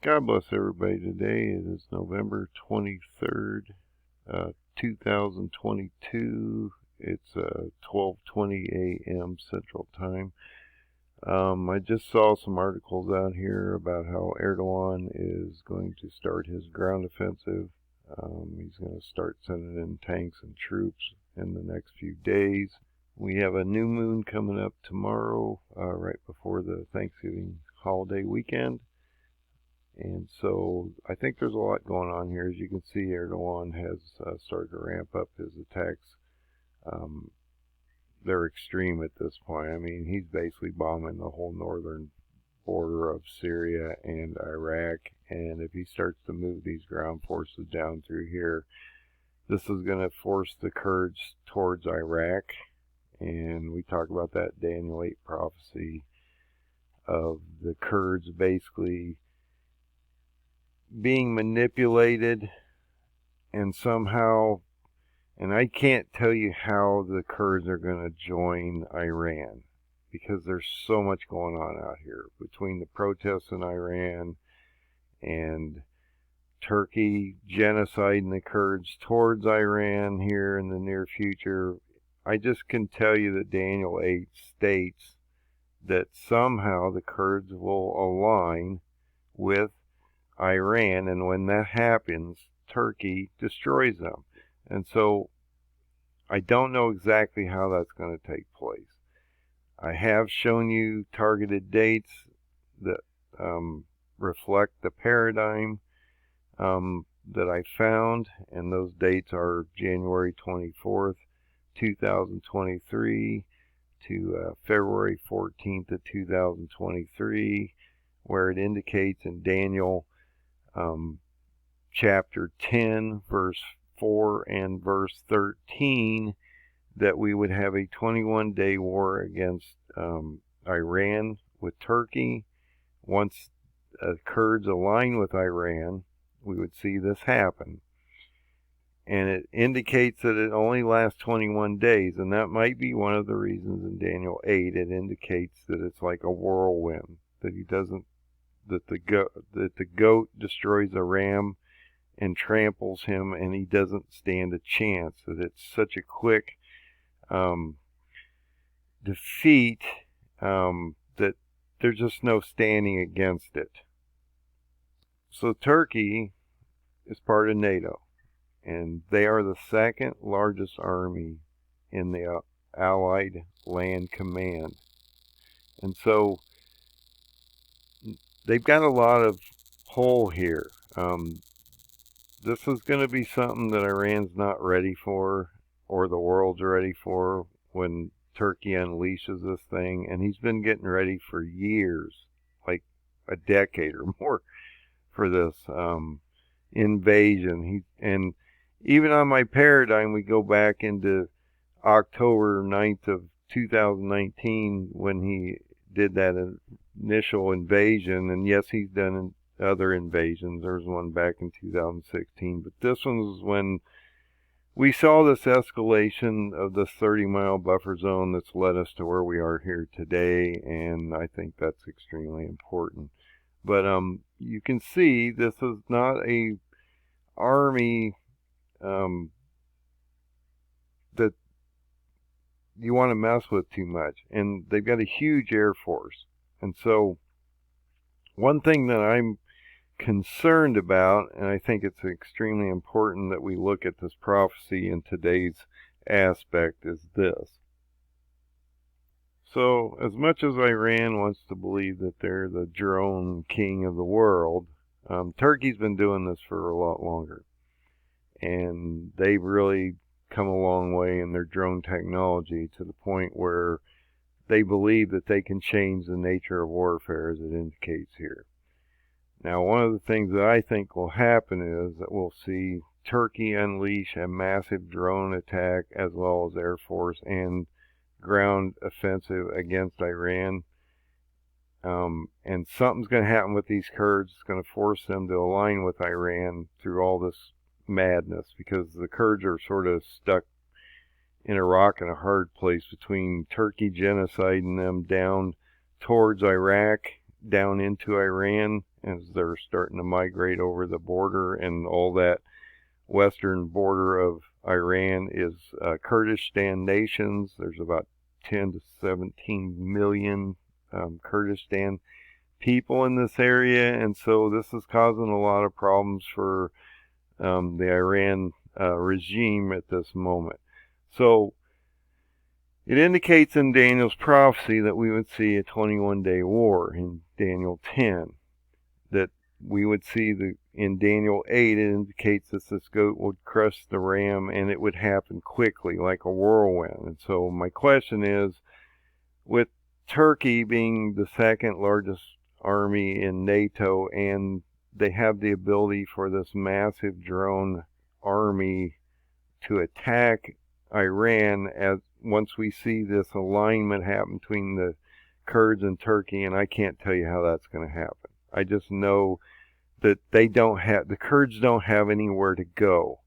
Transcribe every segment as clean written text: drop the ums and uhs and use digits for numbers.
God bless everybody today. It is November 23rd, 2022. It's 12:20 a.m. Central Time. I just saw some articles out here about how Erdogan is going to start his ground offensive. He's going to start sending in tanks and troops in the next few days. We have a new moon coming up tomorrow, right before the Thanksgiving holiday weekend. And so I think there's a lot going on here. As you can see, Erdogan has started to ramp up his attacks. They're extreme at this point. I mean, he's basically bombing the whole northern border of Syria and Iraq. And if he starts to move these ground forces down through here, this is going to force the Kurds towards Iraq. And we talk about that Daniel 8 prophecy of the Kurds basically being manipulated and somehow, and I can't tell you how the Kurds are going to join Iran, because there's so much going on out here between the protests in Iran and Turkey genociding the Kurds towards Iran here in the near future. I just can tell you that Daniel 8 states that somehow the Kurds will align with Iran, and when that happens, Turkey destroys them. And so I don't know exactly how that's going to take place. I have shown you targeted dates that reflect the paradigm that I found, and those dates are January 24th, 2023 to February 14th of 2023, where it indicates in Daniel chapter 10, verse 4 and verse 13, that we would have a 21-day war against Iran with Turkey. Once Kurds align with Iran, we would see this happen. And it indicates that it only lasts 21 days, and that might be one of the reasons in Daniel 8 it indicates that it's like a whirlwind, that he doesn't that the goat destroys a ram and tramples him, and he doesn't stand a chance. That it's such a quick defeat that there's just no standing against it. So Turkey is part of NATO, and they are the second largest army in the Allied Land Command. And so they've got a lot of pull here. This is going to be something that Iran's not ready for, or the world's ready for, when Turkey unleashes this thing. And he's been getting ready for years, like a decade or more, for this invasion. And even on my paradigm, we go back into October 9th of 2019 when he did that initial invasion. And yes, he's done other invasions. There was one back in 2016, but this one was when we saw this escalation of this 30-mile buffer zone that's led us to where we are here today, and I think that's extremely important. But you can see this is not a army that you want to mess with too much, and they've got a huge air force. And so one thing that I'm concerned about, and I think it's extremely important that we look at this prophecy in today's aspect, is this. So as much as Iran wants to believe that they're the drone king of the world, Turkey's been doing this for a lot longer, and they've really come a long way in their drone technology to the point where they believe that they can change the nature of warfare, as it indicates here. Now, one of the things that I think will happen is that we'll see Turkey unleash a massive drone attack, as well as Air Force and ground offensive against Iran. And something's going to happen with these Kurds. It's going to force them to align with Iran through all this madness, because the Kurds are sort of stuck in a rock and a hard place between Turkey genociding them down towards Iraq down into Iran as they're starting to migrate over the border, and all that western border of Iran is Kurdistan nations. There's about 10 to 17 million Kurdistan people in this area, and so this is causing a lot of problems for the Iran regime at this moment. So it indicates in Daniel's prophecy that we would see a 21-day war in Daniel 10. That we would see in Daniel 8, it indicates that this goat would crush the ram, and it would happen quickly, like a whirlwind. And so my question is, with Turkey being the second largest army in NATO, and they have the ability for this massive drone army to attack Iran, as once we see this alignment happen between the Kurds and Turkey, and I can't tell you how that's going to happen. I just know that the Kurds don't have anywhere to go.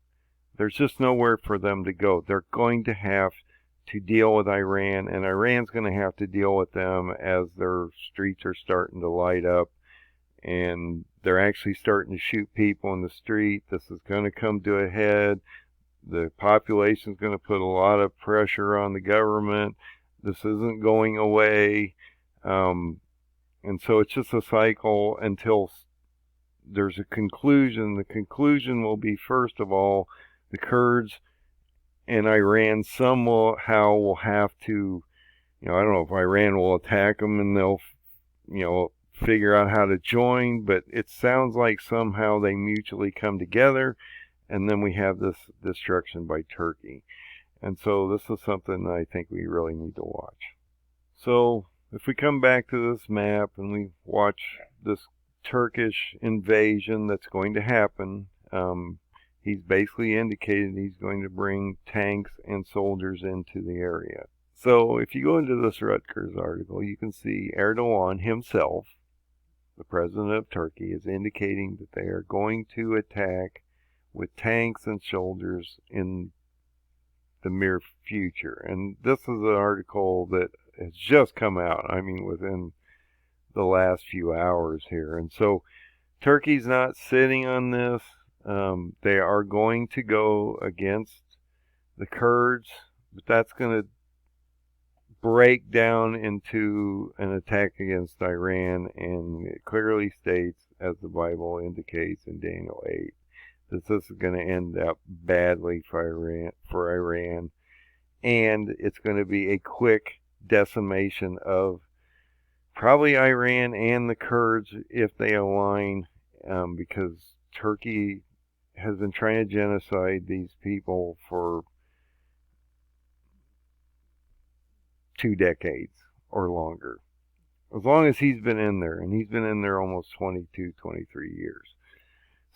There's just nowhere for them to go. They're going to have to deal with Iran, and Iran's going to have to deal with them as their streets are starting to light up, and they're actually starting to shoot people in the street. This is going to come to a head. The population's going to put a lot of pressure on the government. This isn't going away. And so it's just a cycle until there's a conclusion. The conclusion will be, first of all, the Kurds and Iran somehow will have to, I don't know if Iran will attack them and they'll, figure out how to join, but it sounds like somehow they mutually come together, and then we have this destruction by Turkey. And so this is something that I think we really need to watch. So if we come back to this map and we watch this Turkish invasion that's going to happen, he's basically indicated he's going to bring tanks and soldiers into the area. So if you go into this Rutgers article, you can see Erdogan himself, the president of Turkey, is indicating that they are going to attack with tanks and soldiers in the near future. And this is an article that has just come out, within the last few hours here. And so Turkey's not sitting on this. They are going to go against the Kurds, but that's going to break down into an attack against Iran, and it clearly states, as the Bible indicates in Daniel 8, that this is going to end up badly for Iran, and it's going to be a quick decimation of probably Iran and the Kurds if they align, because Turkey has been trying to genocide these people for 2 decades or longer. As long as he's been in there, and he's been in there almost 22, 23 years.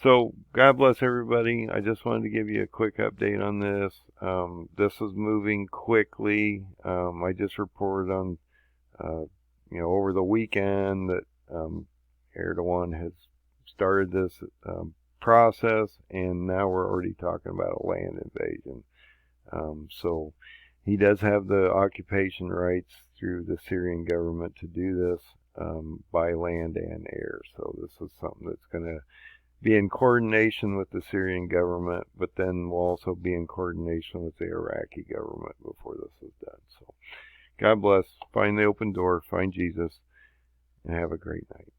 So, God bless everybody. I just wanted to give you a quick update on this. This is moving quickly. I just reported on, over the weekend that Erdogan has started this process, and now we're already talking about a land invasion. So he does have the occupation rights through the Syrian government to do this by land and air. So this is something that's going to be in coordination with the Syrian government, but then will also be in coordination with the Iraqi government before this is done. So God bless. Find the open door, find Jesus, and have a great night.